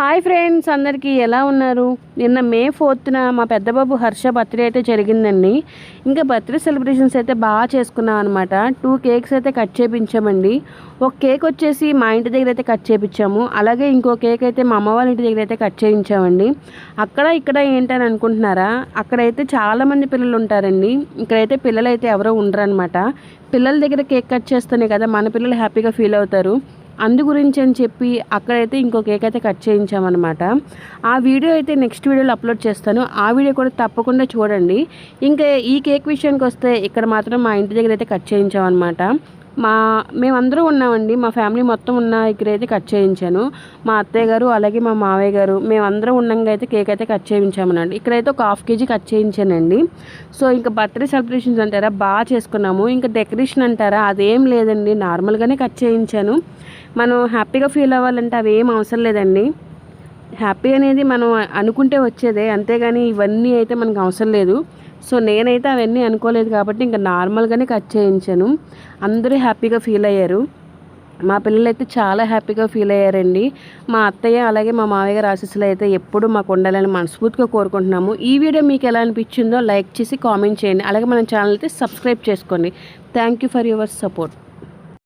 Hi friends, అందరికీ ఎలా ఉన్నారు? నిన్న మే 4న మా పెద్ద బాబు హర్ష బర్త్డే అయితే జరిగిందండి. ఇంకా బర్త్డే సెలబ్రేషన్స్ అయితే బాగా చేసుకున్నాం అనమాట. 2 కేక్స్ అయితే కట్ చేయించామండి. ఒక కేక్ వచ్చేసి మా ఇంటి దగ్గర అయితే కట్ చేయించాము. అలాగే ఇంకో కేక్ అయితే మా అమ్మ వాళ్ళ ఇంటి దగ్గర అయితే కట్ చేయించామండి. అక్కడ ఇక్కడ ఏంటని అనుకుంటున్నారా? అక్కడైతే చాలామంది పిల్లలు ఉంటారండి. ఇక్కడైతే పిల్లలు అయితే ఎవరో ఉండరు అనమాట. పిల్లల దగ్గర కేక్ కట్ చేస్తేనే కదా మన పిల్లలు హ్యాపీగా ఫీల్ అవుతారు. అందు గురించి అని చెప్పి అక్కడైతే ఇంకో కేక్ అయితే కట్ చేయించామన్నమాట. ఆ వీడియో అయితే నెక్స్ట్ వీడియోలో అప్లోడ్ చేస్తాను. ఆ వీడియో కూడా తప్పకుండా చూడండి. ఇంకా ఈ కేక్ విషయానికి వస్తే ఇక్కడ మాత్రం మా ఇంటి దగ్గర అయితే కట్ చేయించామన్నమాట. మేమందరూ ఉన్నామండి. మా ఫ్యామిలీ మొత్తం ఉన్న ఇక్కడైతే కట్ చేయించాను. మా అత్తయ్య గారు అలాగే మా మావయ్య గారు మేమందరం ఉన్నాగా అయితే కేక్ అయితే కట్ చేయించామనండి. ఇక్కడైతే ఒక 1/2 kg కట్ చేయించానండి. సో ఇంకా బర్త్డే సెలబ్రేషన్స్ అంటారా బాగా చేసుకున్నాము. ఇంకా డెకరేషన్ అంటారా అదేం లేదండి, నార్మల్గానే కట్ చేయించాను. మనం హ్యాపీగా ఫీల్ అవ్వాలంటే అవి ఏం అవసరం లేదండి. హ్యాపీ అనేది మనం అనుకుంటే వచ్చేదే, అంతేగాని ఇవన్నీ అయితే మనకు అవసరం లేదు. సో నేనైతే అవన్నీ అనుకోలేదు కాబట్టి ఇంకా నార్మల్గానే కట్ చేయించాను. అందరూ హ్యాపీగా ఫీల్ అయ్యారు. మా పిల్లలైతే చాలా హ్యాపీగా ఫీల్ అయ్యారండి. మా అత్తయ్య అలాగే మా మావయ్య గారి ఆశీస్సులు అయితే ఎప్పుడూ మాకు ఉండాలని మనస్ఫూర్తిగా కోరుకుంటున్నాము. ఈ వీడియో మీకు ఎలా అనిపించిందో లైక్ చేసి కామెంట్ చేయండి. అలాగే మన ఛానల్ అయితే సబ్స్క్రైబ్ చేసుకోండి. Thank you for your support.